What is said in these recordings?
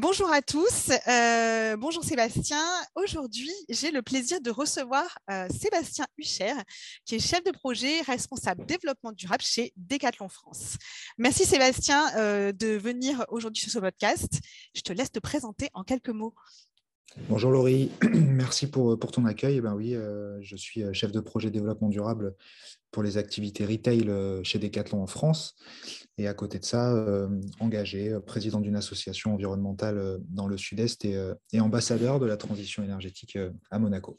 Bonjour à tous, bonjour Sébastien. Aujourd'hui, j'ai le plaisir de recevoir Sébastien Hucher, qui est chef de projet responsable développement durable chez Decathlon France. Merci Sébastien de venir aujourd'hui sur ce podcast. Je te laisse te présenter en quelques mots. Bonjour Laurie, merci pour ton accueil. Eh ben oui, je suis chef de projet développement durable pour les activités retail chez Decathlon en France. Et à côté de ça, engagé, président d'une association environnementale dans le Sud-Est et ambassadeur de la transition énergétique à Monaco.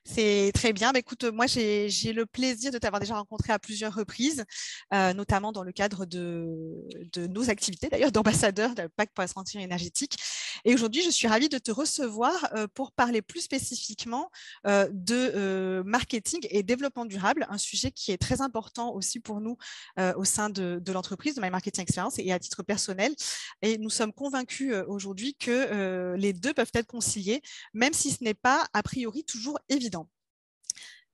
C'est très bien. Écoute, moi, j'ai le plaisir de t'avoir déjà rencontré à plusieurs reprises, notamment dans le cadre de nos activités, d'ailleurs, d'ambassadeur de Pacte pour la transition énergétique. Et aujourd'hui, je suis ravie de te recevoir pour parler plus spécifiquement de marketing et développement durable, un sujet qui est très important aussi pour nous au sein de l'entreprise, de My Marketing Experience et à titre personnel. Et nous sommes convaincus aujourd'hui que les deux peuvent être conciliés, même si ce n'est pas a priori toujours évident.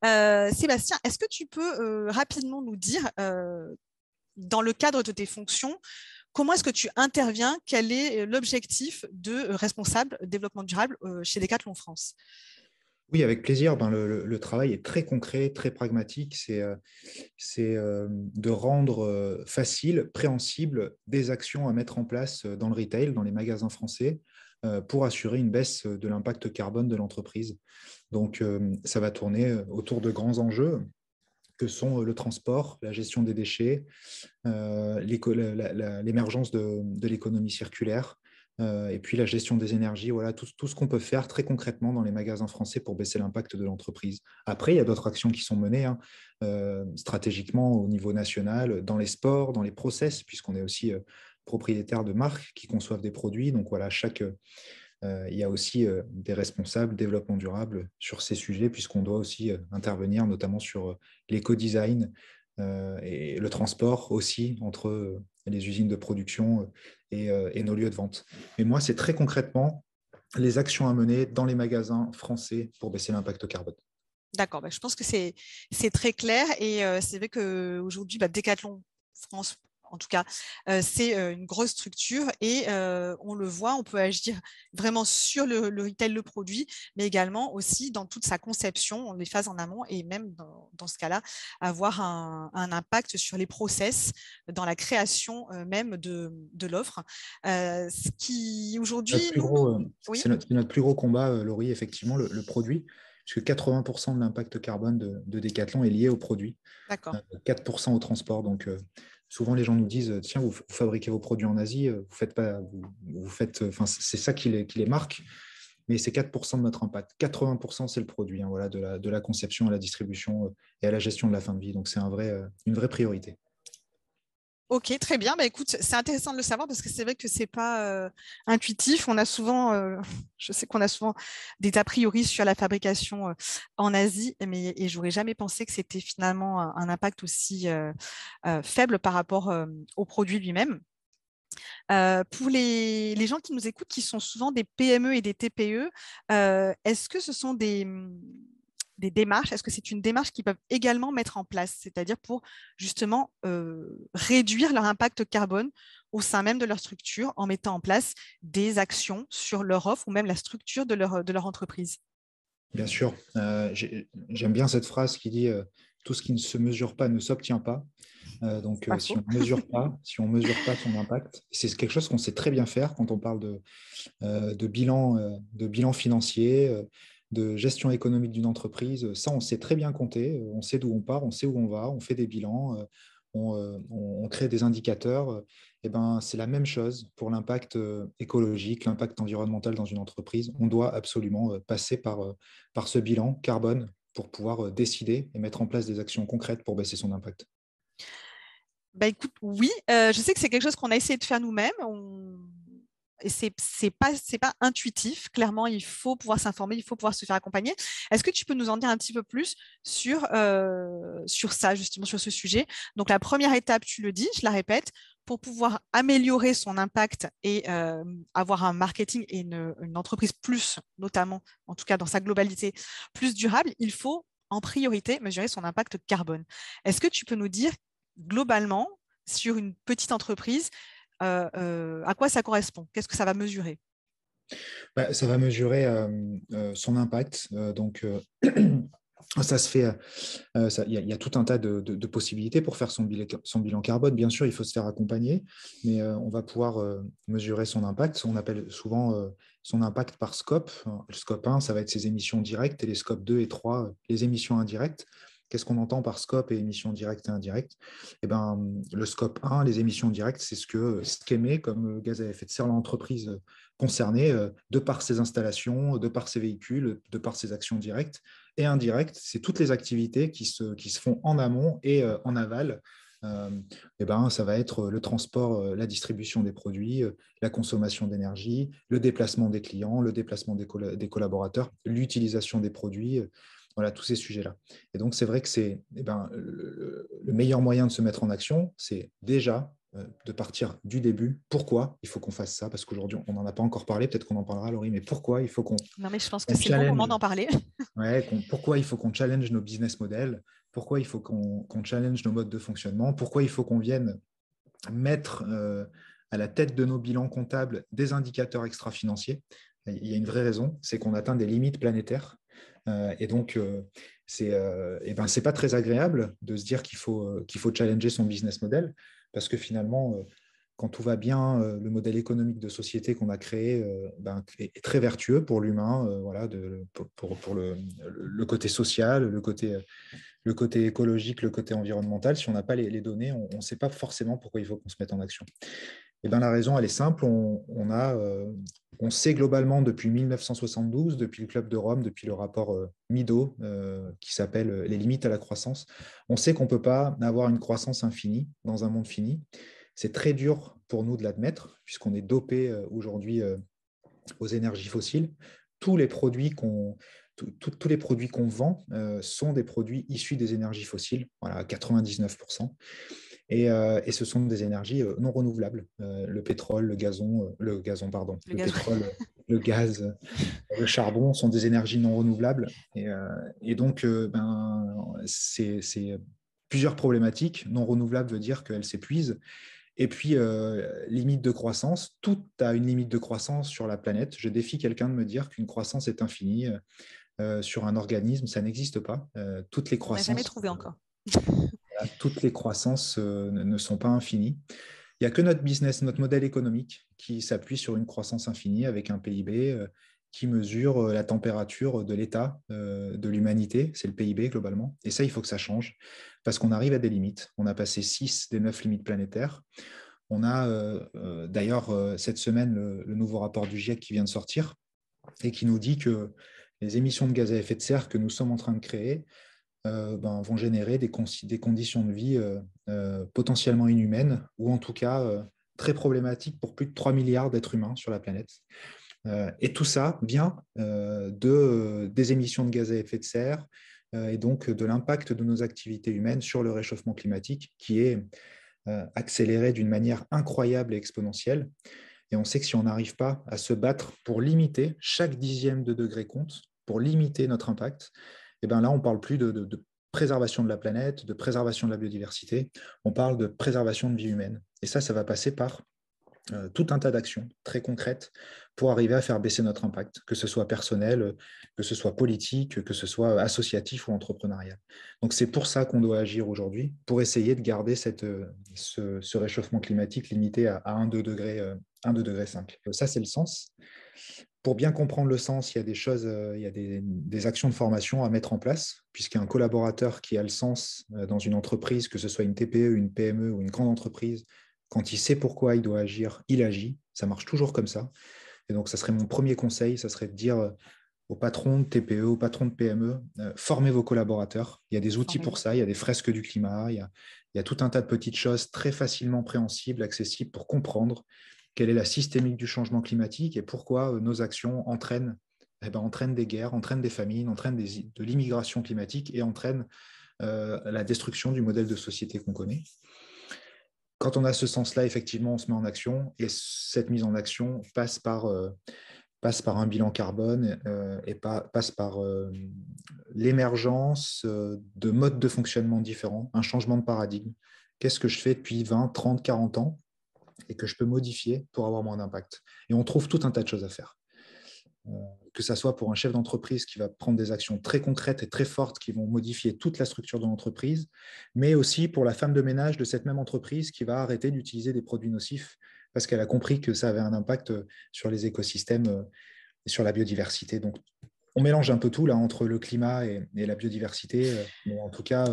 Sébastien, est-ce que tu peux rapidement nous dire, dans le cadre de tes fonctions, comment est-ce que tu interviens? Quel est l'objectif de responsable développement durable chez Decathlon France? Oui, avec plaisir. Le travail est très concret, très pragmatique. C'est de rendre facile, préhensible des actions à mettre en place dans le retail, dans les magasins français, pour assurer une baisse de l'impact carbone de l'entreprise. Donc, ça va tourner autour de grands enjeux que sont le transport, la gestion des déchets, l'émergence de l'économie circulaire, et puis la gestion des énergies, voilà, tout ce qu'on peut faire très concrètement dans les magasins français pour baisser l'impact de l'entreprise. Après, il y a d'autres actions qui sont menées stratégiquement au niveau national, dans les sports, dans les process, puisqu'on est aussi propriétaire de marques qui conçoivent des produits. Donc voilà, il y a aussi des responsables développement durable sur ces sujets, puisqu'on doit aussi intervenir notamment sur l'éco-design et le transport aussi entre les usines de production et nos lieux de vente. Mais moi, c'est très concrètement les actions à mener dans les magasins français pour baisser l'impact carbone. D'accord, je pense que c'est très clair et c'est vrai qu'aujourd'hui, Decathlon France, en tout cas, c'est une grosse structure et on le voit, on peut agir vraiment sur le retail, le produit, mais également aussi dans toute sa conception, les phases en amont et même dans ce cas-là, avoir un impact sur les process, dans la création même de l'offre. Ce qui aujourd'hui, oui. C'est notre plus gros combat, Laurie, effectivement, le produit, puisque 80% de l'impact carbone de Decathlon est lié au produit, D'accord. 4% au transport. Donc, souvent, les gens nous disent, tiens, vous fabriquez vos produits en Asie, vous faites pas, vous faites, enfin, c'est ça qui les marque, mais c'est 4% de notre impact. 80%, c'est le produit, hein, voilà, de la conception à la distribution et à la gestion de la fin de vie. Donc, c'est une vraie priorité. Ok, très bien. Écoute, c'est intéressant de le savoir parce que c'est vrai que c'est pas intuitif. On a souvent, je sais qu'on a souvent des a priori sur la fabrication en Asie, mais et j'aurais jamais pensé que c'était finalement un impact aussi faible par rapport au produit lui-même. Pour les gens qui nous écoutent, qui sont souvent des PME et des TPE, est-ce que ce sont des démarches, est-ce que c'est une démarche qu'ils peuvent également mettre en place, c'est-à-dire pour justement réduire leur impact carbone au sein même de leur structure en mettant en place des actions sur leur offre ou même la structure de leur entreprise? Bien sûr, j'aime bien cette phrase qui dit tout ce qui ne se mesure pas ne s'obtient pas. Donc, Pas si faux. on mesure pas, si on mesure pas son impact, c'est quelque chose qu'on sait très bien faire quand on parle de bilan financier, de gestion économique d'une entreprise. Ça, on sait très bien compter. On sait d'où on part, on sait où on va, on fait des bilans, on crée des indicateurs. Et ben, c'est la même chose pour l'impact écologique, l'impact environnemental dans une entreprise. On doit absolument passer par ce bilan carbone pour pouvoir décider et mettre en place des actions concrètes pour baisser son impact. Écoute, oui, je sais que c'est quelque chose qu'on a essayé de faire nous-mêmes. Et c'est pas intuitif. Clairement, il faut pouvoir s'informer, il faut pouvoir se faire accompagner. Est-ce que tu peux nous en dire un petit peu plus sur ça, justement, sur ce sujet? Donc, la première étape, tu le dis, je la répète, pour pouvoir améliorer son impact et avoir un marketing et une entreprise plus, notamment, en tout cas dans sa globalité, plus durable, il faut en priorité mesurer son impact carbone. Est-ce que tu peux nous dire globalement, sur une petite entreprise, À quoi ça correspond? Qu'est-ce que ça va mesurer? Ça va mesurer son impact. Ça se fait, il y a tout un tas de possibilités pour faire son bilan carbone. Bien sûr, il faut se faire accompagner, mais on va pouvoir mesurer son impact. On appelle souvent son impact par scope. Le scope 1, ça va être ses émissions directes, et les scopes 2 et 3, les émissions indirectes. Qu'est-ce qu'on entend par scope et émissions directes et indirectes? Eh ben, le scope 1, les émissions directes, c'est ce qu'émet comme gaz à effet de serre l'entreprise concernée de par ses installations, de par ses véhicules, de par ses actions directes. Et indirectes, c'est toutes les activités qui se font en amont et en aval. Ça va être le transport, la distribution des produits, la consommation d'énergie, le déplacement des clients, le déplacement des collaborateurs, l'utilisation des produits, voilà, tous ces sujets-là. Et donc, c'est vrai que c'est le meilleur moyen de se mettre en action, c'est déjà de partir du début. Pourquoi il faut qu'on fasse ça? Parce qu'aujourd'hui, on n'en a pas encore parlé, peut-être qu'on en parlera, Laurie, mais pourquoi il faut Non, mais je pense que qu'on c'est le bon moment challenge, d'en parler. ouais, pourquoi il faut qu'on challenge nos business models? Pourquoi il faut qu'on challenge nos modes de fonctionnement? Pourquoi il faut qu'on vienne mettre à la tête de nos bilans comptables des indicateurs extra-financiers? Il y a une vraie raison, c'est qu'on atteint des limites planétaires. Et donc, c'est pas très agréable de se dire qu'il faut challenger son business model, parce que finalement, quand tout va bien, le modèle économique de société qu'on a créé est très vertueux pour l'humain, voilà, pour le côté social, le côté écologique, le côté environnemental. Si on n'a pas les données, on ne sait pas forcément pourquoi il faut qu'on se mette en action. Et ben, la raison, elle est simple. On sait globalement depuis 1972, depuis le Club de Rome, depuis le rapport Mido, qui s'appelle Les limites à la croissance, on sait qu'on ne peut pas avoir une croissance infinie dans un monde fini. C'est très dur pour nous de l'admettre, puisqu'on est dopé aujourd'hui aux énergies fossiles. Tous les produits qu'on tous les produits qu'on vend sont des produits issus des énergies fossiles, voilà, à 99%. Et ce sont des énergies non renouvelables. Le pétrole, le gazon, pardon, Le le gaz. pétrole, le gaz, le charbon sont des énergies non renouvelables. Et donc, c'est plusieurs problématiques. Non renouvelable veut dire qu'elles s'épuisent. Et puis, limite de croissance. Tout a une limite de croissance sur la planète. Je défie quelqu'un de me dire qu'une croissance est infinie sur un organisme. Ça n'existe pas. On n'a jamais trouvé encore. Toutes les croissances ne sont pas infinies. Il n'y a que notre business, notre modèle économique qui s'appuie sur une croissance infinie avec un PIB qui mesure la température de l'état de l'humanité. C'est le PIB globalement. Et ça, il faut que ça change parce qu'on arrive à des limites. On a passé 6 des 9 limites planétaires. On a d'ailleurs cette semaine le nouveau rapport du GIEC qui vient de sortir et qui nous dit que les émissions de gaz à effet de serre que nous sommes en train de créer vont générer des conditions de vie potentiellement inhumaines, ou en tout cas très problématiques pour plus de 3 milliards d'êtres humains sur la planète. Et tout ça vient des émissions de gaz à effet de serre et donc de l'impact de nos activités humaines sur le réchauffement climatique qui est accéléré d'une manière incroyable et exponentielle. Et on sait que si on n'arrive pas à se battre pour limiter, chaque dixième de degré compte, pour limiter notre impact, et bien là, on ne parle plus de préservation de la planète, de préservation de la biodiversité, on parle de préservation de vie humaine. Et ça va passer par tout un tas d'actions très concrètes pour arriver à faire baisser notre impact, que ce soit personnel, que ce soit politique, que ce soit associatif ou entrepreneurial. Donc c'est pour ça qu'on doit agir aujourd'hui, pour essayer de garder ce réchauffement climatique limité à 1-2 degrés, 1-2 degrés 5. Ça, c'est le sens. Pour bien comprendre le sens, il y a des choses, il y a des actions de formation à mettre en place, puisqu'un collaborateur qui a le sens dans une entreprise, que ce soit une TPE, une PME ou une grande entreprise, quand il sait pourquoi il doit agir, il agit. Ça marche toujours comme ça. Et donc, ça serait mon premier conseil, ça serait de dire aux patrons de TPE, aux patrons de PME, formez vos collaborateurs. Il y a des outils pour ça, il y a des fresques du climat, il y a tout un tas de petites choses très facilement préhensibles, accessibles pour comprendre quelle est la systémique du changement climatique et pourquoi nos actions entraînent des guerres, entraînent des famines, entraînent de l'immigration climatique et entraînent la destruction du modèle de société qu'on connaît. Quand on a ce sens-là, effectivement, on se met en action et cette mise en action passe par un bilan carbone et passe par l'émergence de modes de fonctionnement différents, un changement de paradigme. Qu'est-ce que je fais depuis 20, 30, 40 ans et que je peux modifier pour avoir moins d'impact. Et on trouve tout un tas de choses à faire. Que ça soit pour un chef d'entreprise qui va prendre des actions très concrètes et très fortes qui vont modifier toute la structure de l'entreprise, mais aussi pour la femme de ménage de cette même entreprise qui va arrêter d'utiliser des produits nocifs parce qu'elle a compris que ça avait un impact sur les écosystèmes et sur la biodiversité. Donc, on mélange un peu tout là entre le climat et la biodiversité, mais en tout cas,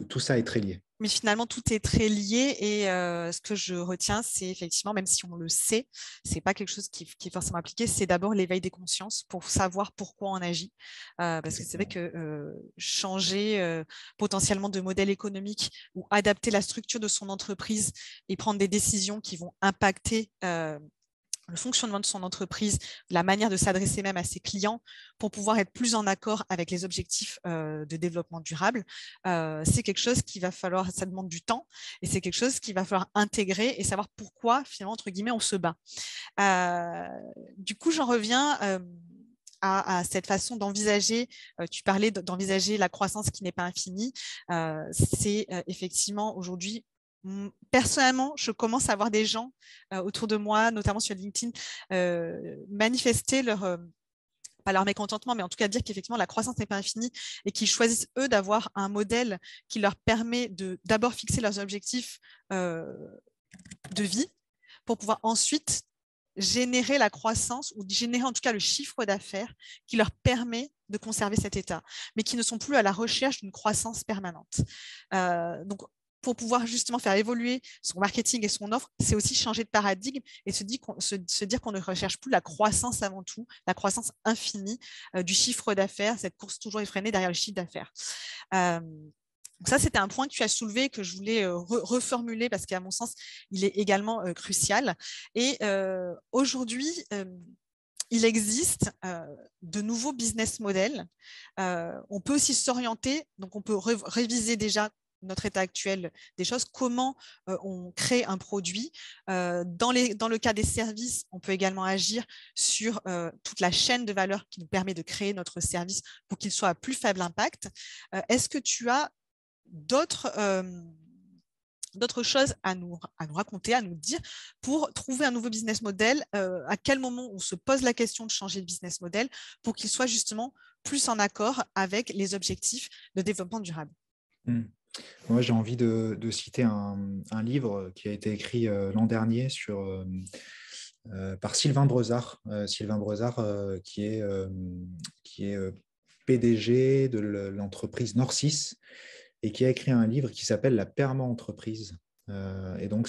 tout ça est très lié. Mais finalement, tout est très lié et ce que je retiens, c'est effectivement, même si on le sait, c'est pas quelque chose qui est forcément appliqué, c'est d'abord l'éveil des consciences pour savoir pourquoi on agit. Parce que c'est vrai que changer potentiellement de modèle économique ou adapter la structure de son entreprise et prendre des décisions qui vont impacter le fonctionnement de son entreprise, la manière de s'adresser même à ses clients pour pouvoir être plus en accord avec les objectifs de développement durable, c'est quelque chose qui va falloir, ça demande du temps et c'est quelque chose qu'il va falloir intégrer et savoir pourquoi, finalement, entre guillemets, on se bat. Du coup, j'en reviens à cette façon d'envisager, tu parlais d'envisager la croissance qui n'est pas infinie, c'est effectivement aujourd'hui. Personnellement, je commence à voir des gens autour de moi, notamment sur LinkedIn, manifester pas leur mécontentement, mais en tout cas dire qu'effectivement la croissance n'est pas infinie et qu'ils choisissent eux d'avoir un modèle qui leur permet de d'abord fixer leurs objectifs de vie pour pouvoir ensuite générer la croissance ou générer en tout cas le chiffre d'affaires qui leur permet de conserver cet état, mais qui ne sont plus à la recherche d'une croissance permanente. Donc, pour pouvoir justement faire évoluer son marketing et son offre, c'est aussi changer de paradigme et se dire qu'on ne recherche plus la croissance avant tout, la croissance infinie du chiffre d'affaires, cette course toujours effrénée derrière le chiffre d'affaires. Donc ça, c'était un point que tu as soulevé que je voulais reformuler parce qu'à mon sens, il est également crucial. Et aujourd'hui, il existe de nouveaux business models. On peut aussi s'orienter, donc on peut réviser déjà notre état actuel des choses, comment on crée un produit. Dans le cas des services, on peut également agir sur toute la chaîne de valeur qui nous permet de créer notre service pour qu'il soit à plus faible impact. Est-ce que tu as d'autres choses à nous raconter, à nous dire pour trouver un nouveau business model, à quel moment on se pose la question de changer de business model pour qu'il soit justement plus en accord avec les objectifs de développement durable. Moi, j'ai envie de citer un livre qui a été écrit l'an dernier par Sylvain Brezard. Sylvain Brezard qui est PDG de l'entreprise Norcis et qui a écrit un livre qui s'appelle La perma-entreprise. Et donc,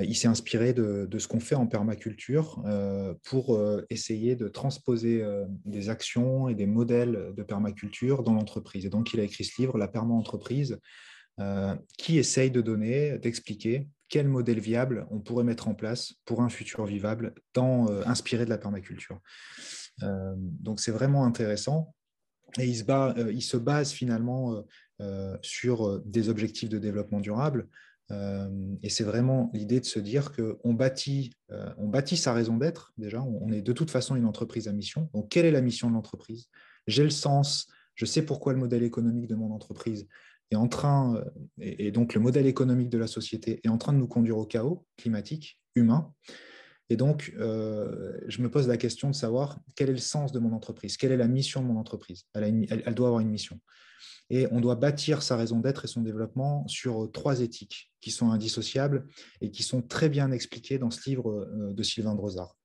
il s'est inspiré de ce qu'on fait en permaculture pour essayer de transposer des actions et des modèles de permaculture dans l'entreprise. Et donc, il a écrit ce livre, La perma-entreprise, qui essaye d'expliquer quel modèle viable on pourrait mettre en place pour un futur vivable inspiré de la permaculture. Donc, c'est vraiment intéressant. Et il se base finalement sur des objectifs de développement durable. Et c'est vraiment l'idée de se dire qu'on bâtit sa raison d'être. Déjà, on est de toute façon une entreprise à mission. Donc, quelle est la mission de l'entreprise? J'ai le sens, je sais pourquoi le modèle économique de mon entreprise est en train, et donc le modèle économique de la société est en train de nous conduire au chaos climatique, humain. Et donc, je me pose la question de savoir quel est le sens de mon entreprise, quelle est la mission de mon entreprise. Elle doit avoir une mission. Et on doit bâtir sa raison d'être et son développement sur 3 éthiques qui sont indissociables et qui sont très bien expliquées dans ce livre de Sylvain Brezard.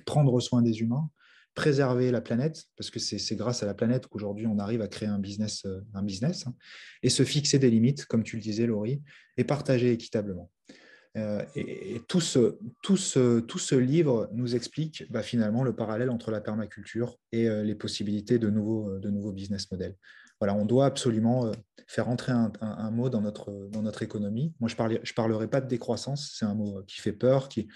Prendre soin des humains, préserver la planète, parce que c'est grâce à la planète qu'aujourd'hui on arrive à créer un business, et se fixer des limites, comme tu le disais, Laurie, et partager équitablement. Et tout ce livre nous explique finalement le parallèle entre la permaculture et les possibilités de nouveaux business models. Voilà, on doit absolument faire entrer un mot dans notre économie. Moi, je parlerai pas de décroissance, c'est un mot qui fait peur, qui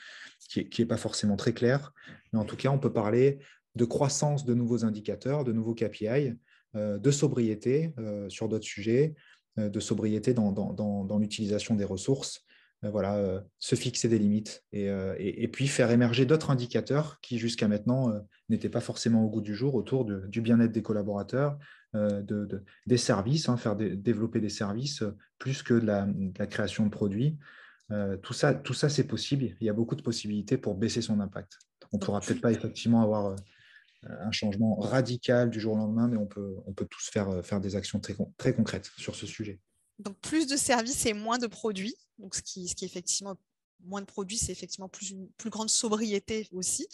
est pas forcément très clair, mais en tout cas, on peut parler de croissance de nouveaux indicateurs, de nouveaux KPI, de sobriété sur d'autres sujets, de sobriété dans l'utilisation des ressources. Voilà, se fixer des limites et puis faire émerger d'autres indicateurs qui jusqu'à maintenant n'étaient pas forcément au goût du jour autour du bien-être des collaborateurs, des services, faire développer des services plus que de la création de produits. Tout ça, c'est possible. Il y a beaucoup de possibilités pour baisser son impact. On ne Donc, pourra peut-être pas effectivement avoir un changement radical du jour au lendemain, mais on peut tous faire des actions très concrètes sur ce sujet. donc, plus de services et moins de produits. Donc, ce qui est effectivement moins de produits, c'est effectivement une plus grande sobriété aussi.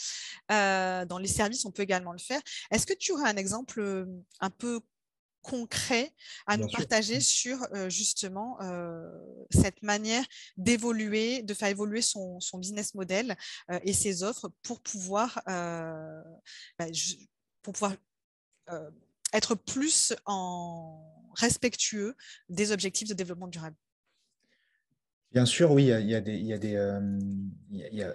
Dans les services, on peut également le faire. Est-ce que tu aurais un exemple un peu concret à Bien nous sûr. partager sur justement cette manière d'évoluer, de faire évoluer son business model et ses offres bah, pour pouvoir euh, être plus respectueux des objectifs de développement durable. Bien sûr, oui, il y a des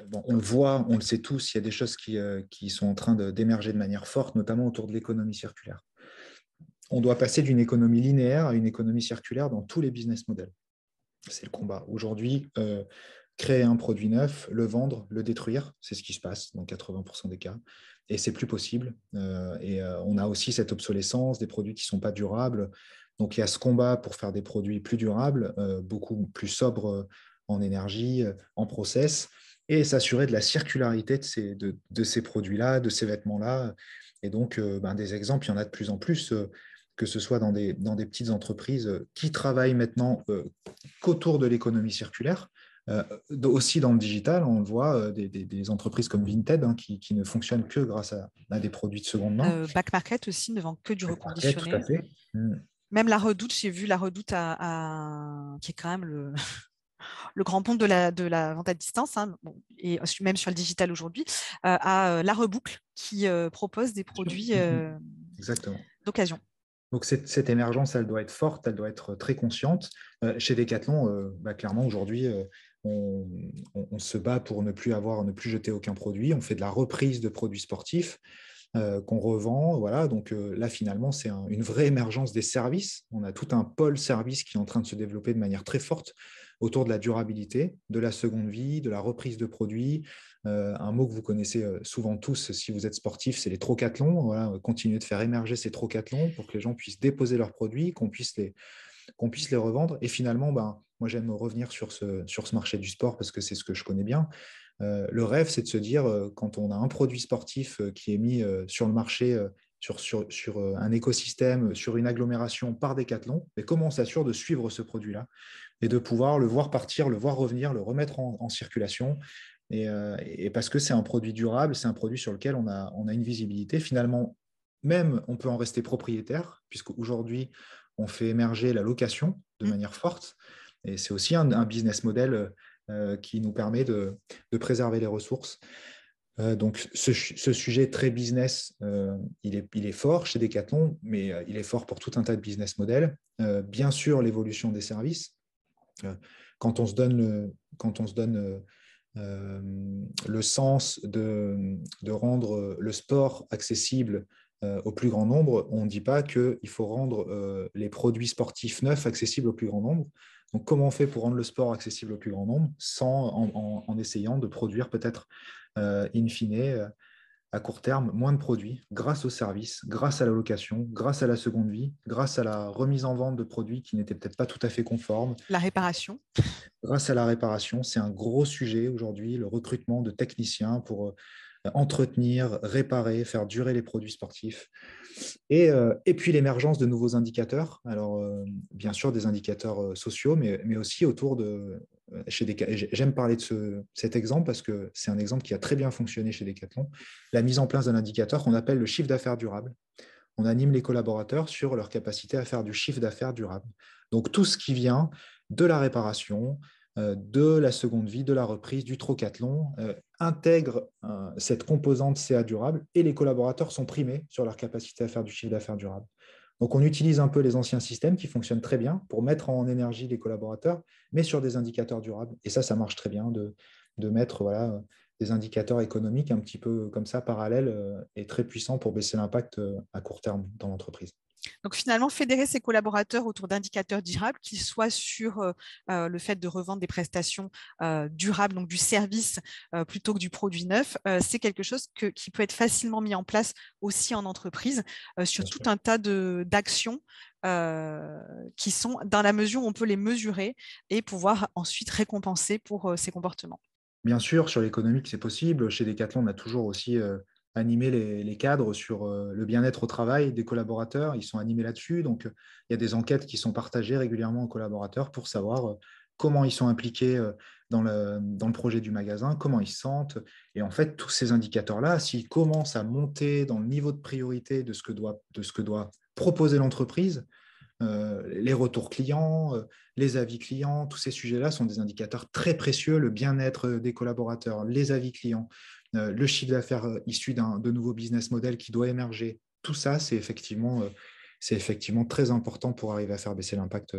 bon, on le voit, on le sait tous, il y a des choses qui sont en train d'émerger de manière forte, notamment autour de l'économie circulaire. On doit passer d'une économie linéaire à une économie circulaire dans tous les business models. C'est le combat. Aujourd'hui, créer un produit neuf, le vendre, le détruire, c'est ce qui se passe dans 80% des cas. Et c'est plus possible. On a aussi cette obsolescence des produits qui ne sont pas durables. Donc il y a ce combat pour faire des produits plus durables, beaucoup plus sobres en énergie, en process, et s'assurer de la circularité de ces produits-là, de ces vêtements-là. Et donc, des exemples, il y en a de plus en plus. Que ce soit dans des petites entreprises qui travaillent maintenant qu'autour de l'économie circulaire. Aussi dans le digital, on le voit, des entreprises comme Vinted qui ne fonctionnent que grâce à des produits de seconde main. Back Market aussi ne vend que du Après, tout à reconditionné. fait. Même La Redoute, j'ai vu La Redoute qui est quand même le grand ponte de la vente à distance, hein, bon, et même sur le digital aujourd'hui, à La Reboucle qui propose des produits Exactement. d'occasion. Donc cette émergence, elle doit être forte, elle doit être très consciente. Chez Decathlon, clairement, aujourd'hui, on se bat pour ne plus jeter aucun produit. On fait de la reprise de produits sportifs qu'on revend. Voilà, donc là, finalement, c'est une vraie émergence des services. On a tout un pôle service qui est en train de se développer de manière très forte autour de la durabilité, de la seconde vie, de la reprise de produits. Un mot que vous connaissez souvent tous si vous êtes sportif, c'est les trocathlons. Voilà, continuer de faire émerger ces trocathlons pour que les gens puissent déposer leurs produits, qu'on puisse les revendre. Et finalement, moi, j'aime revenir sur ce marché du sport parce que c'est ce que je connais bien. Le rêve, c'est de se dire, quand on a un produit sportif qui est mis sur le marché, sur un écosystème, sur une agglomération par Decathlon, mais comment on s'assure de suivre ce produit-là et de pouvoir le voir partir, le voir revenir, le remettre en circulation. Et parce que c'est un produit durable, c'est un produit sur lequel on a une visibilité. Finalement, même on peut en rester propriétaire, puisqu'aujourd'hui, on fait émerger la location de manière forte. Et c'est aussi un business model qui nous permet de préserver les ressources. Donc, ce sujet très business, il est fort chez Decathlon, mais il est fort pour tout un tas de business models. Bien sûr, l'évolution des services. Quand on se donne le sens de rendre le sport accessible au plus grand nombre, on ne dit pas qu'il faut rendre les produits sportifs neufs accessibles au plus grand nombre. Donc, comment on fait pour rendre le sport accessible au plus grand nombre en essayant de produire peut-être in fine, à court terme, moins de produits grâce au service, grâce à la location, grâce à la seconde vie, grâce à la remise en vente de produits qui n'étaient peut-être pas tout à fait conformes, La réparation. grâce à la réparation. C'est un gros sujet aujourd'hui, le recrutement de techniciens pour entretenir, réparer, faire durer les produits sportifs. Et puis l'émergence de nouveaux indicateurs. Alors, bien sûr, des indicateurs sociaux, mais aussi autour de. J'aime parler de cet exemple parce que c'est un exemple qui a très bien fonctionné chez Decathlon. La mise en place d'un indicateur qu'on appelle le chiffre d'affaires durable. On anime les collaborateurs sur leur capacité à faire du chiffre d'affaires durable. Donc, tout ce qui vient de la réparation, de la seconde vie, de la reprise, du trocathlon, intègre cette composante CA durable et les collaborateurs sont primés sur leur capacité à faire du chiffre d'affaires durable. Donc, on utilise un peu les anciens systèmes qui fonctionnent très bien pour mettre en énergie les collaborateurs, mais sur des indicateurs durables. Et ça marche très bien de mettre des indicateurs économiques un petit peu comme ça, parallèles et très puissants pour baisser l'impact à court terme dans l'entreprise. Donc finalement, fédérer ses collaborateurs autour d'indicateurs durables, qu'ils soient sur le fait de revendre des prestations durables, donc du service plutôt que du produit neuf, c'est quelque chose qui peut être facilement mis en place aussi en entreprise sur Bien tout sûr. un tas d'actions qui sont dans la mesure où on peut les mesurer et pouvoir ensuite récompenser pour ces comportements. Bien sûr, sur l'économique, c'est possible. Chez Decathlon, on a toujours aussi animé les cadres sur le bien-être au travail des collaborateurs. Ils sont animés là-dessus. Donc, il y a des enquêtes qui sont partagées régulièrement aux collaborateurs pour savoir comment ils sont impliqués dans le projet du magasin, comment ils se sentent. Et en fait, tous ces indicateurs-là, s'ils commencent à monter dans le niveau de priorité de ce que doit proposer l'entreprise, les retours clients, les avis clients, tous ces sujets-là sont des indicateurs très précieux, le bien-être des collaborateurs, les avis clients, le chiffre d'affaires issu de nouveaux business models qui doit émerger. Tout ça, c'est effectivement très important pour arriver à faire baisser l'impact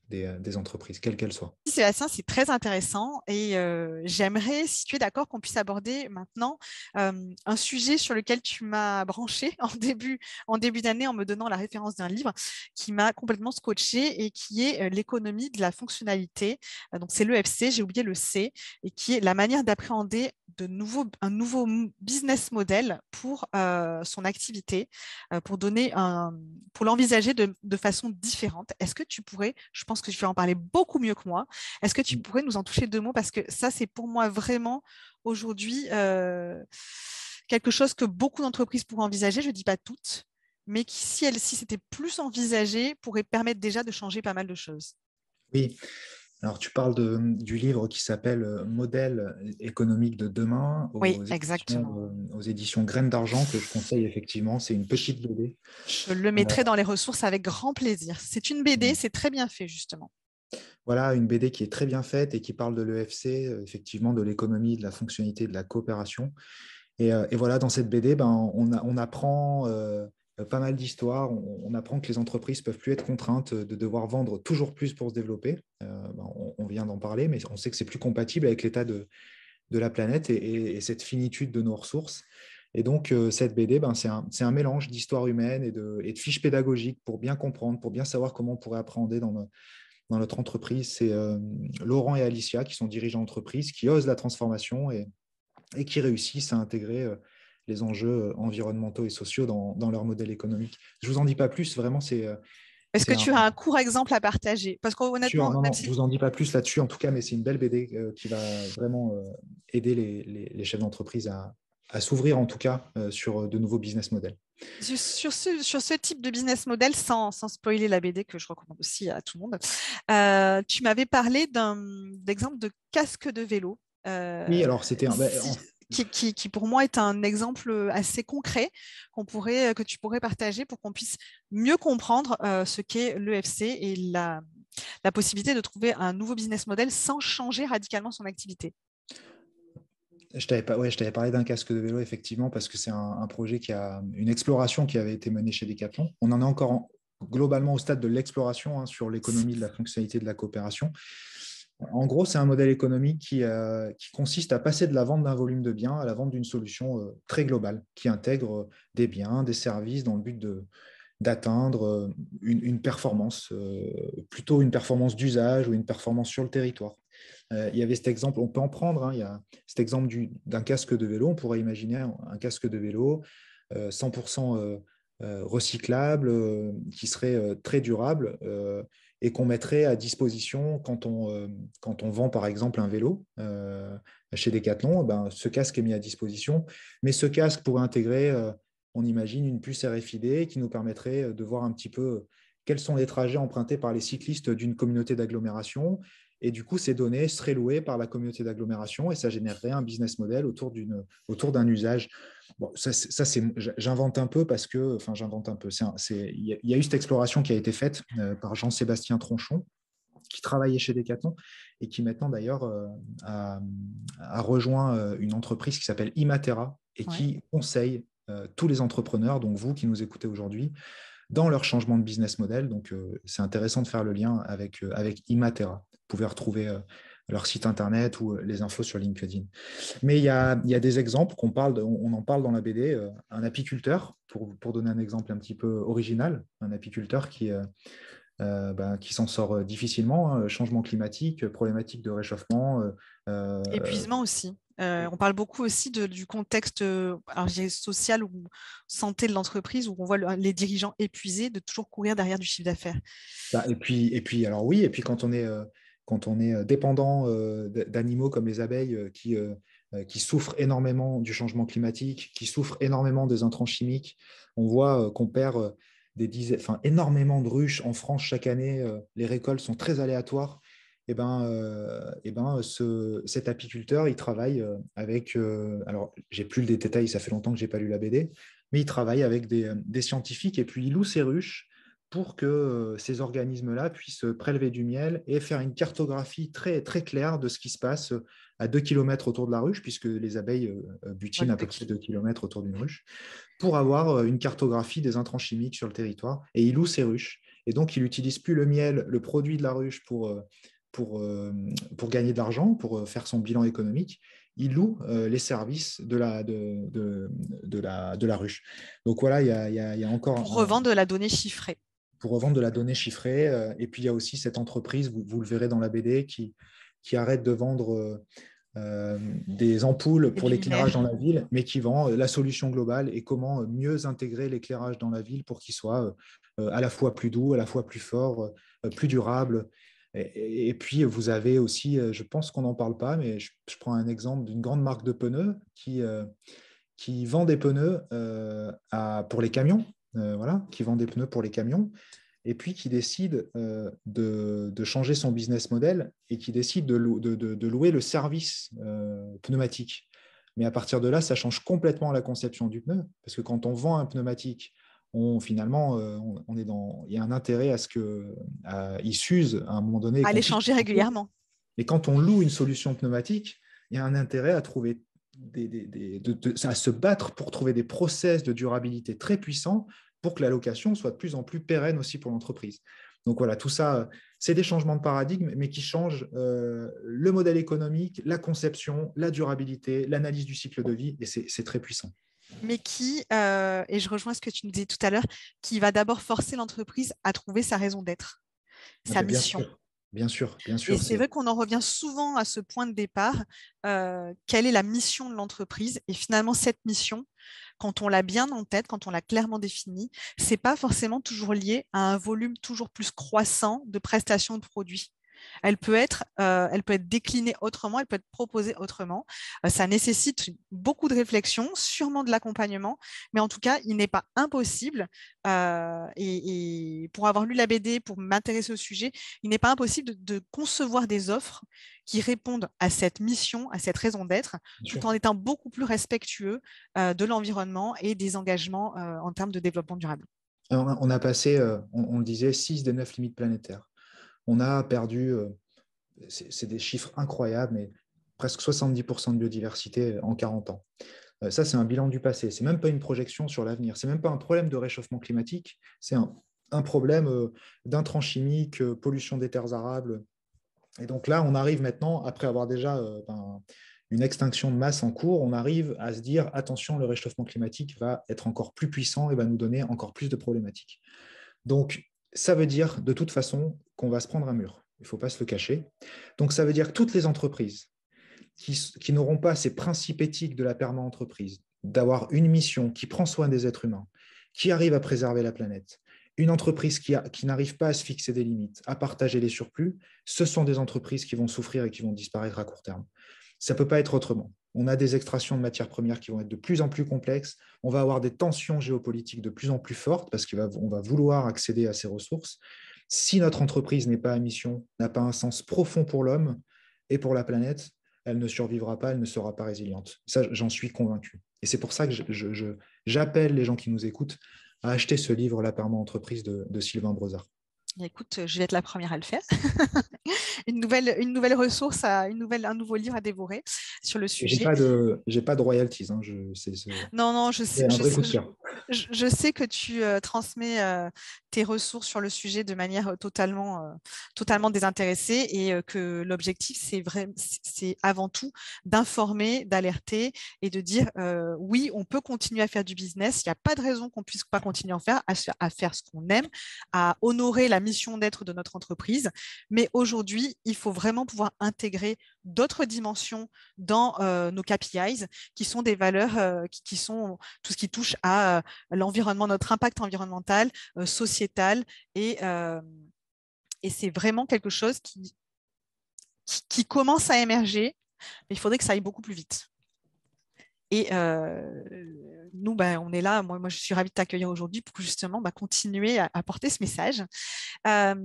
des entreprises, quelles qu'elles soient. Sébastien, c'est très intéressant et j'aimerais, si tu es d'accord, qu'on puisse aborder maintenant un sujet sur lequel tu m'as branché en début d'année en me donnant la référence d'un livre qui m'a complètement scotché et qui est l'économie de la fonctionnalité. Donc c'est l'EFC, j'ai oublié le C, et qui est la manière d'appréhender un nouveau business model pour son activité, pour l'envisager de façon différente. Est-ce que tu pourrais, je pense que tu vas en parler beaucoup mieux que moi, est-ce que tu pourrais nous en toucher deux mots? Parce que ça, c'est pour moi vraiment aujourd'hui quelque chose que beaucoup d'entreprises pourraient envisager. Je ne dis pas toutes, mais qui, si c'était plus envisagé, pourrait permettre déjà de changer pas mal de choses. Oui, alors tu parles du livre qui s'appelle Modèle économique de demain Oui, exactement. aux éditions Graines d'Argent, que je conseille effectivement. C'est une petite BD. Je le mettrai dans les ressources avec grand plaisir. C'est une BD, c'est très bien fait, justement. Voilà, une BD qui est très bien faite et qui parle de l'EFC, effectivement, de l'économie, de la fonctionnalité, de la coopération. Et voilà, dans cette BD, on apprend pas mal d'histoires. On apprend que les entreprises ne peuvent plus être contraintes de devoir vendre toujours plus pour se développer. On vient d'en parler, mais on sait que c'est plus compatible avec l'état de la planète et cette finitude de nos ressources. Et donc, cette BD, c'est un mélange d'histoire humaine et de fiches pédagogiques pour bien comprendre, pour bien savoir comment on pourrait appréhender dans notre entreprise. C'est Laurent et Alicia qui sont dirigeants d'entreprise, qui osent la transformation et qui réussissent à intégrer les enjeux environnementaux et sociaux dans leur modèle économique. Je ne vous en dis pas plus, vraiment, Est-ce que c'est un... tu as un court exemple à partager? Parce qu'honnêtement, Non, même non, je si ne vous en dis pas plus là-dessus, en tout cas, mais c'est une belle BD qui va vraiment aider les chefs d'entreprise à s'ouvrir, en tout cas, sur de nouveaux business models. sur ce type de business model, sans spoiler la BD que je recommande aussi à tout le monde, tu m'avais parlé d'exemple de casque de vélo. Oui, alors c'était Qui pour moi est un exemple assez concret que tu pourrais partager pour qu'on puisse mieux comprendre ce qu'est l'EFC et la possibilité de trouver un nouveau business model sans changer radicalement son activité. Je t'avais parlé d'un casque de vélo, effectivement, parce que c'est un projet une exploration qui avait été menée chez Decathlon. On en est encore globalement au stade de l'exploration sur l'économie de la fonctionnalité de la coopération. En gros, c'est un modèle économique qui consiste à passer de la vente d'un volume de biens à la vente d'une solution très globale, qui intègre des biens, des services dans le but d'atteindre une performance, plutôt une performance d'usage ou une performance sur le territoire. Il y avait cet exemple, on peut en prendre, il y a cet exemple d'un casque de vélo, on pourrait imaginer un casque de vélo 100% recyclable, qui serait très durable et qu'on mettrait à disposition quand on vend par exemple un vélo chez Decathlon, ce casque est mis à disposition, mais ce casque pourrait intégrer, on imagine, une puce RFID qui nous permettrait de voir un petit peu quels sont les trajets empruntés par les cyclistes d'une communauté d'agglomération. Et du coup, ces données seraient louées par la communauté d'agglomération et ça générerait un business model autour d'un usage. Bon, j'invente un peu parce que, enfin, j'invente un peu. Il y a eu cette exploration qui a été faite par Jean-Sébastien Tronchon, qui travaillait chez Decathlon et qui maintenant d'ailleurs a rejoint une entreprise qui s'appelle Imatera et Ouais. qui conseille tous les entrepreneurs, donc vous qui nous écoutez aujourd'hui, dans leur changement de business model. Donc, c'est intéressant de faire le lien avec Imatera. Vous pouvez retrouver leur site internet ou les infos sur LinkedIn. Mais il y a des exemples on en parle dans la BD. Un apiculteur, pour donner un exemple un petit peu original, un apiculteur qui s'en sort difficilement, hein, changement climatique, problématique de réchauffement. Épuisement aussi. On parle beaucoup aussi du contexte alors, je dirais social ou santé de l'entreprise où on voit les dirigeants épuisés de toujours courir derrière du chiffre d'affaires. Alors oui, et puis quand on est dépendant d'animaux comme les abeilles qui souffrent énormément du changement climatique, qui souffrent énormément des intrants chimiques, on voit qu'on perd énormément de ruches en France chaque année. Les récoltes sont très aléatoires. Cet apiculteur, il travaille avec, alors j'ai plus le détail, ça fait longtemps que j'ai pas lu la BD, mais il travaille avec des scientifiques et puis il loue ses ruches pour que ces organismes-là puissent prélever du miel et faire une cartographie très, très claire de ce qui se passe à 2 km autour de la ruche, puisque les abeilles butinent à peu près 2 km autour d'une ruche, pour avoir une cartographie des intrants chimiques sur le territoire. Et il loue ces ruches. Et donc, il n'utilise plus le miel, le produit de la ruche pour gagner de l'argent, pour faire son bilan économique. Il loue les services de la ruche. Donc voilà, il y a encore... Pour revendre de la donnée chiffrée. Pour revendre de la donnée chiffrée. Et puis, il y a aussi cette entreprise, vous le verrez dans la BD, qui arrête de vendre des ampoules pour l'éclairage dans la ville, mais qui vend la solution globale et comment mieux intégrer l'éclairage dans la ville pour qu'il soit à la fois plus doux, à la fois plus fort, plus durable. Et puis, vous avez aussi, je pense qu'on n'en parle pas, mais je prends un exemple d'une grande marque de pneus qui vend des pneus pour les camions, voilà, qui vend des pneus pour les camions, et puis qui décide de changer son business model et qui décide de louer le service pneumatique. Mais à partir de là, ça change complètement la conception du pneu, parce que quand on vend un pneumatique, finalement, il y a un intérêt à ce qu'il s'use à un moment donné. À les changer régulièrement. Et quand on loue une solution pneumatique, il y a un intérêt à trouver à se battre pour trouver des process de durabilité très puissants pour que la location soit de plus en plus pérenne aussi pour l'entreprise. Donc voilà, tout ça, c'est des changements de paradigme, mais qui changent le modèle économique, la conception, la durabilité, l'analyse du cycle de vie, et c'est très puissant. Mais et je rejoins ce que tu nous disais tout à l'heure, qui va d'abord forcer l'entreprise à trouver sa raison d'être, sa mission. Bien sûr. Et c'est vrai qu'on en revient souvent à ce point de départ. Quelle est la mission de l'entreprise? Et finalement, cette mission, quand on l'a bien en tête, quand on l'a clairement définie, ce n'est pas forcément toujours lié à un volume toujours plus croissant de prestations de produits. Elle peut être déclinée autrement, elle peut être proposée autrement. Ça nécessite beaucoup de réflexion, sûrement de l'accompagnement, mais en tout cas, il n'est pas impossible, et pour avoir lu la BD, pour m'intéresser au sujet, il n'est pas impossible de concevoir des offres qui répondent à cette mission, à cette raison d'être, tout en étant beaucoup plus respectueux de l'environnement et des engagements en termes de développement durable. Alors, on a passé, on le disait, 6 des 9 limites planétaires. On a perdu, c'est des chiffres incroyables, mais presque 70% de biodiversité en 40 ans. Ça, c'est un bilan du passé. Ce n'est même pas une projection sur l'avenir. Ce n'est même pas un problème de réchauffement climatique. C'est un problème d'intrants chimiques, pollution des terres arables. Et donc là, on arrive maintenant, après avoir déjà une extinction de masse en cours, on arrive à se dire, attention, le réchauffement climatique va être encore plus puissant et va nous donner encore plus de problématiques. Donc, ça veut dire de toute façon qu'on va se prendre un mur. Il ne faut pas se le cacher. Donc, ça veut dire que toutes les entreprises qui n'auront pas ces principes éthiques de la perma-entreprise, d'avoir une mission qui prend soin des êtres humains, qui arrive à préserver la planète, une entreprise qui n'arrive pas à se fixer des limites, à partager les surplus, ce sont des entreprises qui vont souffrir et qui vont disparaître à court terme. Ça ne peut pas être autrement. On a des extractions de matières premières qui vont être de plus en plus complexes. On va avoir des tensions géopolitiques de plus en plus fortes parce qu'on va vouloir accéder à ces ressources. Si notre entreprise n'est pas à mission, n'a pas un sens profond pour l'homme et pour la planète, elle ne survivra pas, elle ne sera pas résiliente. Ça, j'en suis convaincu. Et c'est pour ça que j'appelle les gens qui nous écoutent à acheter ce livre, La perma-entreprise de Sylvain Brozard. Écoute, je vais être la première à le faire. une nouvelle ressource, un nouveau livre à dévorer sur le sujet. J'ai pas de royalties. Non, je sais. Je sais que tu transmets tes ressources sur le sujet de manière totalement désintéressée et que l'objectif, c'est avant tout d'informer, d'alerter et de dire oui, on peut continuer à faire du business. Il n'y a pas de raison qu'on puisse pas continuer à faire ce qu'on aime, à honorer la mission d'être de notre entreprise. Mais aujourd'hui, il faut vraiment pouvoir intégrer d'autres dimensions dans nos KPIs qui sont des valeurs qui sont tout ce qui touche à l'environnement, notre impact environnemental, sociétal et c'est vraiment quelque chose qui commence à émerger, mais il faudrait que ça aille beaucoup plus vite. Et nous, on est là. Moi, je suis ravie de t'accueillir aujourd'hui pour justement continuer à porter ce message. Euh,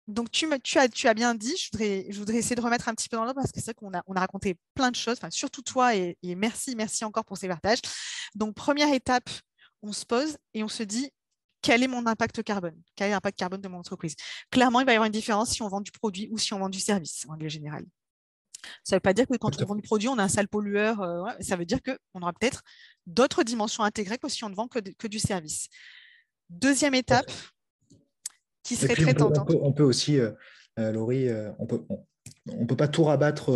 donc, tu as bien dit, je voudrais essayer de remettre un petit peu dans l'ordre parce que c'est vrai on a raconté plein de choses, surtout toi, et merci encore pour ces partages. Donc, première étape, on se pose et on se dit, quel est mon impact carbone? Quel est l'impact carbone de mon entreprise? Clairement, il va y avoir une différence si on vend du produit ou si on vend du service, en règle générale. Ça ne veut pas dire que quand on vend du produit, on a un sale pollueur. Ouais. Ça veut dire qu'on aura peut-être d'autres dimensions intégrées que si on ne vend que du service. Deuxième étape, qui Et serait puis, très tentante. on peut aussi, Laurie, on peut pas tout rabattre.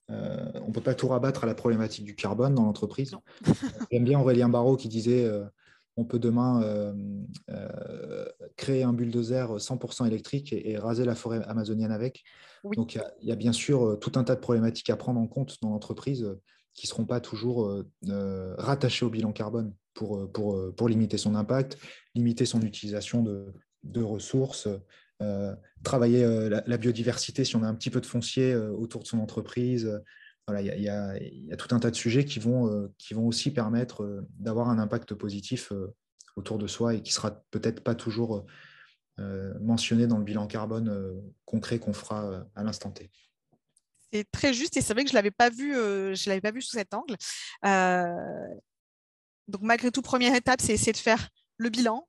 On peut pas tout rabattre à la problématique du carbone dans l'entreprise. Non. J'aime bien Aurélien Barraud qui disait on peut demain créer un bulldozer 100% électrique et raser la forêt amazonienne avec. Oui. Donc, il y a bien sûr tout un tas de problématiques à prendre en compte dans l'entreprise qui ne seront pas toujours rattachées au bilan carbone pour limiter son impact, limiter son utilisation de ressources, travailler la biodiversité si on a un petit peu de foncier autour de son entreprise. Voilà, il y a tout un tas de sujets qui vont aussi permettre d'avoir un impact positif autour de soi et qui sera peut-être pas toujours mentionné dans le bilan carbone concret qu'on fera à l'instant T. C'est très juste et c'est vrai que je l'avais pas vu sous cet angle. Donc malgré tout, première étape, c'est essayer de faire le bilan,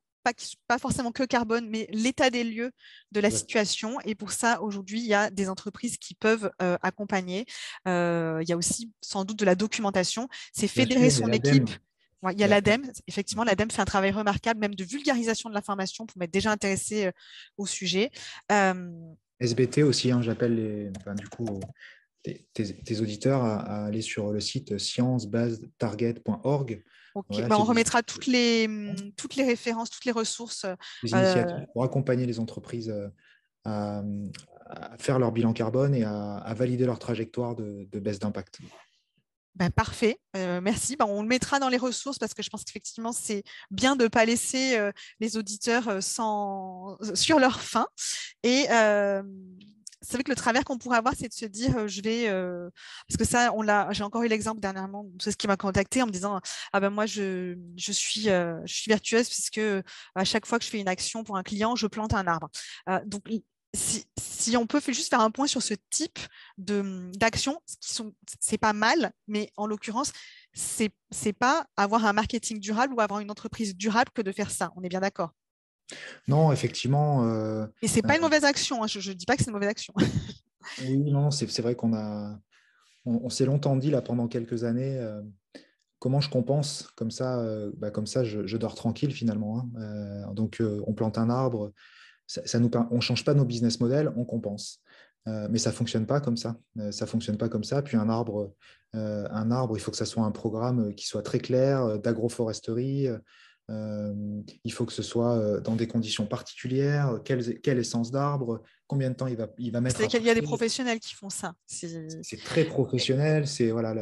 pas forcément que carbone, mais l'état des lieux de la situation. Et pour ça, aujourd'hui, il y a des entreprises qui peuvent accompagner. Il y a aussi sans doute de la documentation. C'est Bien fédérer sûr, il y a son l'ADEME. équipe. Ouais, il y a l'ADEME. Effectivement, l'ADEME fait un travail remarquable, même de vulgarisation de l'information pour m'être déjà intéressé au sujet. SBT aussi, hein, j'appelle du coup tes auditeurs à aller sur le site sciencebasetarget.org. Ok, Voilà, on c'est remettra toutes les références, toutes les ressources. des initiatives pour accompagner les entreprises à, à faire leur bilan carbone et à valider leur trajectoire de baisse d'impact. Parfait, merci. On le mettra dans les ressources parce que je pense qu'effectivement, c'est bien de ne pas laisser les auditeurs sur leur faim. Et c'est vrai que le travers qu'on pourrait avoir, c'est de se dire, parce que ça, j'ai encore eu l'exemple dernièrement, c'est ce qui m'a contacté en me disant, ah ben moi, je suis vertueuse puisque à chaque fois que je fais une action pour un client, je plante un arbre. Donc, si on peut juste faire un point sur ce type d'actions, c'est pas mal, mais en l'occurrence, c'est pas avoir un marketing durable ou avoir une entreprise durable que de faire ça. On est bien d'accord. Non, effectivement. Et c'est pas une mauvaise action. Hein, je dis pas que c'est une mauvaise action. Oui, non, c'est vrai on s'est longtemps dit là pendant quelques années comment je compense comme ça je dors tranquille finalement. Hein. Donc on plante un arbre, on change pas nos business models, on compense. Mais ça fonctionne pas comme ça. Ça fonctionne pas comme ça. Puis un arbre, il faut que ça soit un programme qui soit très clair d'agroforesterie. Il faut que ce soit dans des conditions particulières. Quelle essence d'arbre, combien de temps il va mettre C'est à qu'il y a des pousser. professionnels qui font ça. C'est très professionnel. C'est voilà,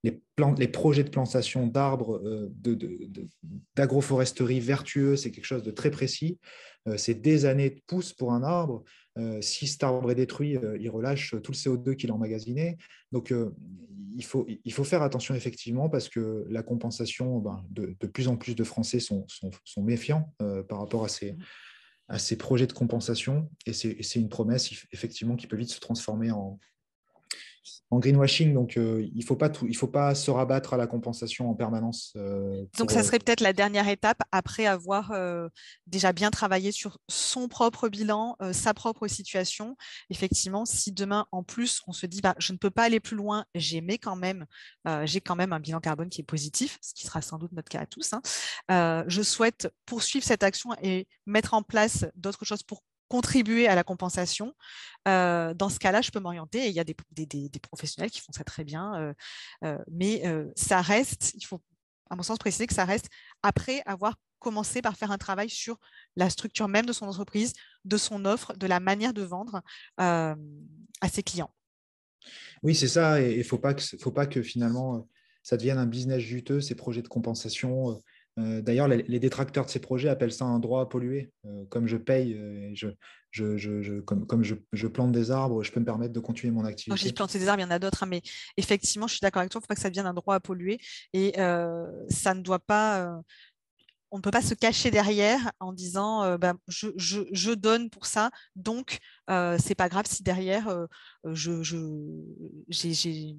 les projets de plantation d'arbres, d'agroforesterie vertueux, c'est quelque chose de très précis. C'est des années de pousse pour un arbre. Si cet arbre est détruit, il relâche tout le CO2 qu'il a emmagasiné. Donc, il faut faire attention effectivement parce que la compensation, de plus en plus de Français sont méfiants par rapport à ces projets de compensation. Et c'est une promesse, effectivement, qui peut vite se transformer En greenwashing, donc il faut pas il faut pas se rabattre à la compensation en permanence. Donc, ça serait peut-être la dernière étape après avoir déjà bien travaillé sur son propre bilan, sa propre situation. Effectivement, si demain, en plus, on se dit, bah, je ne peux pas aller plus loin, j'ai quand même un bilan carbone qui est positif, ce qui sera sans doute notre cas à tous, hein. Je souhaite poursuivre cette action et mettre en place d'autres choses pour contribuer à la compensation. Dans ce cas-là, je peux m'orienter et il y a des professionnels qui font ça très bien, mais ça reste, il faut à mon sens, préciser que ça reste après avoir commencé par faire un travail sur la structure même de son entreprise, de son offre, de la manière de vendre à ses clients. Oui, c'est ça. Et il ne faut pas que finalement ça devienne un business juteux, ces projets de compensation. D'ailleurs, les détracteurs de ces projets appellent ça un droit à polluer. Comme je paye, comme je plante des arbres, je peux me permettre de continuer mon Quand je dis activité. planter des arbres, il y en a d'autres, hein, mais effectivement, je suis d'accord avec toi, il ne faut pas que ça devienne un droit à polluer et ça ne doit pas. On ne peut pas se cacher derrière en disant bah, je donne pour ça, donc c'est pas grave si derrière j'ai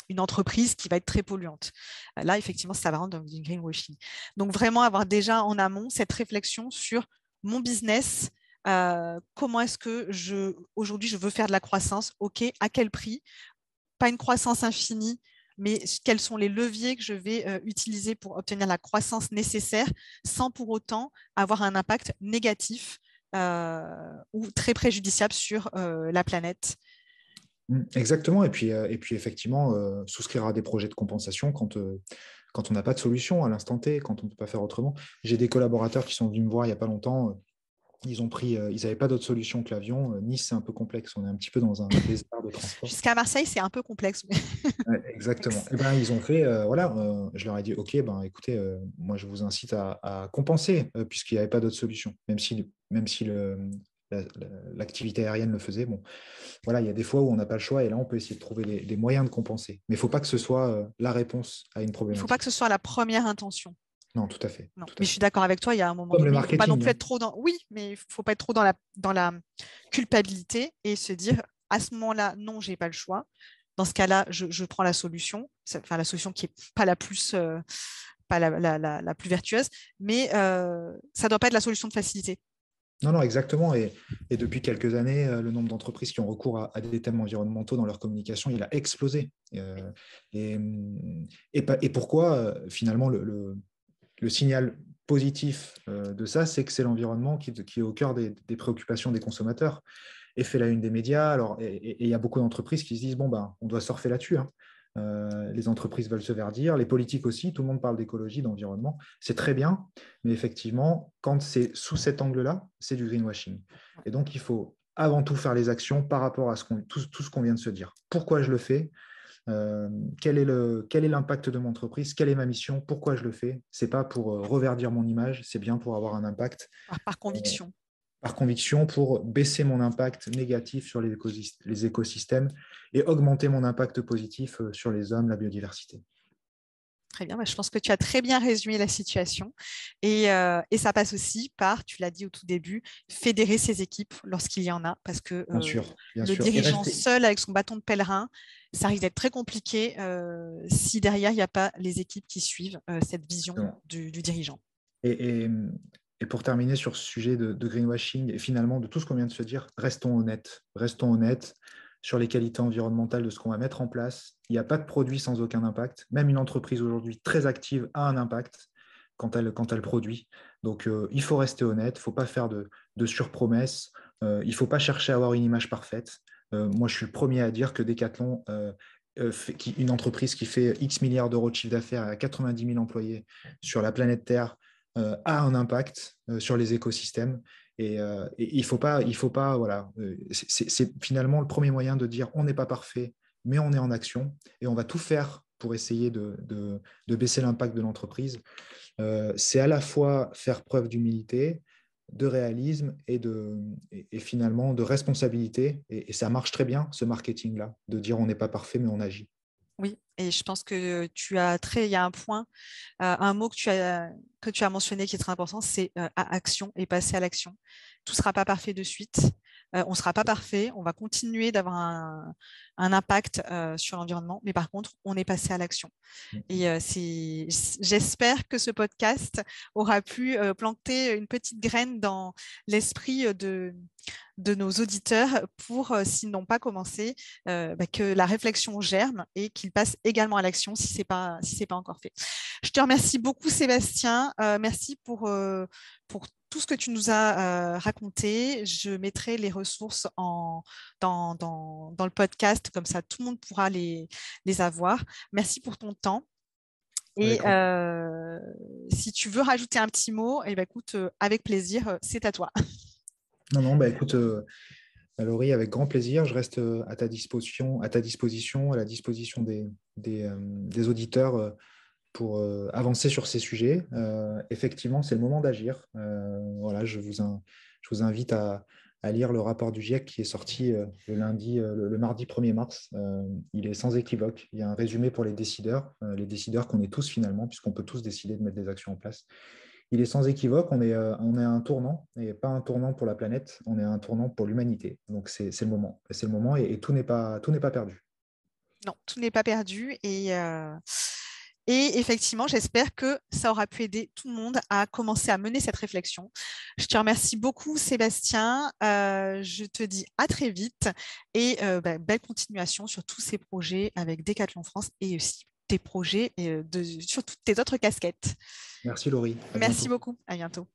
une entreprise qui va être très polluante. Là, effectivement, ça va rentrer dans du greenwashing. Donc, vraiment avoir déjà en amont cette réflexion sur mon business, comment est-ce que aujourd'hui je veux faire de la croissance, ok, à quel prix, pas une croissance infinie, mais quels sont les leviers que je vais utiliser pour obtenir la croissance nécessaire sans pour autant avoir un impact négatif ou très préjudiciable sur la planète. Exactement. Et puis effectivement, souscrire à des projets de compensation quand on n'a pas de solution à l'instant T, quand on ne peut pas faire autrement. J'ai des collaborateurs qui sont venus me voir il n'y a pas longtemps. Ils n'avaient pas d'autre solution que l'avion. Nice, c'est un peu complexe. On est un petit peu dans un désert de transport. Jusqu'à Marseille, c'est un peu complexe. Ouais, exactement. Et ben, ils ont fait, voilà, je leur ai dit, OK, ben, écoutez, moi, je vous incite à compenser, puisqu'il n'y avait pas d'autre solution, même si l'activité aérienne le faisait. Bon, voilà, il y a des fois où on n'a pas le choix, et là, on peut essayer de trouver des moyens de compenser. Mais il ne faut pas que ce soit la réponse à une Il ne faut pas problématique. que ce soit la première intention. Non, tout à fait. Non. Tout à Mais je fait. suis d'accord avec toi, il y a un moment Comme le donné, il ne faut pas non marketing, plus hein. être trop dans. Oui, mais il ne faut pas être trop dans la culpabilité et se dire à ce moment-là, non, je n'ai pas le choix. Dans ce cas-là, je prends la solution, enfin la solution qui n'est pas la plus, pas la plus vertueuse, mais ça ne doit pas être la solution de facilité. Non, non, exactement. Et depuis quelques années, le nombre d'entreprises qui ont recours à des thèmes environnementaux dans leur communication, il a explosé. Et, et pourquoi, finalement, le signal positif de ça, c'est que c'est l'environnement qui est au cœur des préoccupations des consommateurs et fait la une des médias. Alors, et il y a beaucoup d'entreprises qui se disent, bon, ben, on doit surfer là-dessus, hein. Les entreprises veulent se verdir, les politiques aussi, tout le monde parle d'écologie, d'environnement. C'est très bien, mais effectivement, quand c'est sous cet angle-là, c'est du greenwashing. Et donc, il faut avant tout faire les actions par rapport à tout ce qu'on vient de se dire. Pourquoi je le fais? Quel est l'impact de mon entreprise? Quelle est ma mission? Pourquoi je le fais? C'est pas pour reverdir mon image, c'est bien pour avoir un impact Par conviction. par conviction, pour baisser mon impact négatif sur les écosystèmes et augmenter mon impact positif sur les hommes, la biodiversité. Très bien, bah, je pense que tu as très bien résumé la situation. Et ça passe aussi par, tu l'as dit au tout début, fédérer ses équipes lorsqu'il y en a, parce que Bien sûr, bien le sûr. Et dirigeant rester. seul avec son bâton de pèlerin, ça risque d'être très compliqué si derrière, il n'y a pas les équipes qui suivent cette vision Exactement. du dirigeant. Et, et, et pour terminer sur ce sujet de greenwashing et finalement de tout ce qu'on vient de se dire, restons honnêtes. Restons honnêtes sur les qualités environnementales de ce qu'on va mettre en place. Il n'y a pas de produit sans aucun impact. Même une entreprise aujourd'hui très active a un impact quand elle produit. Donc, il faut rester honnête, il ne faut pas faire de surpromesses, il ne faut pas chercher à avoir une image parfaite. Moi, je suis le premier à dire que Decathlon, une entreprise qui fait X milliards d'euros de chiffre d'affaires et a 90 000 employés sur la planète Terre, a un impact sur les écosystèmes. Et il faut pas, voilà, c'est finalement le premier moyen de dire on n'est pas parfait, mais on est en action et on va tout faire pour essayer de baisser l'impact de l'entreprise. C'est à la fois faire preuve d'humilité, de réalisme et finalement de responsabilité. Et ça marche très bien, ce marketing-là, de dire on n'est pas parfait, mais on agit. Oui, et je pense que il y a un point, un mot que tu as mentionné qui est très important, c'est à action et passer à l'action. Tout ne sera pas parfait de suite. On ne sera pas parfait, on va continuer d'avoir un impact sur l'environnement, mais par contre, on est passé à l'action. Et j'espère que ce podcast aura pu planter une petite graine dans l'esprit de nos auditeurs pour, s'ils n'ont pas commencé, que la réflexion germe et qu'ils passent également à l'action si ce n'est pas encore fait. Je te remercie beaucoup, Sébastien. Merci pour tout ce que tu nous as raconté. Je mettrai les ressources dans le podcast, comme ça tout le monde pourra les avoir. Merci pour ton temps. Et si tu veux rajouter un petit mot, eh ben, écoute, avec plaisir, c'est à toi. Non, bah, écoute, Laurie, avec grand plaisir, je reste à ta disposition, à la disposition des auditeurs pour avancer sur ces sujets. Effectivement, c'est le moment d'agir. Voilà, je vous invite à lire le rapport du GIEC qui est sorti le mardi 1er mars. Il est sans équivoque. Il y a un résumé pour les décideurs qu'on est tous finalement, puisqu'on peut tous décider de mettre des actions en place. Il est sans équivoque, on est à un tournant, et pas un tournant pour la planète, on est à un tournant pour l'humanité. Donc c'est le moment. C'est le moment et tout n'est pas perdu. Non, tout n'est pas perdu. Et effectivement, j'espère que ça aura pu aider tout le monde à commencer à mener cette réflexion. Je te remercie beaucoup, Sébastien. Je te dis à très vite et belle continuation sur tous ces projets avec Decathlon France et aussi tes projets et sur toutes tes autres casquettes. Merci Laurie. À Merci bientôt. beaucoup. À bientôt.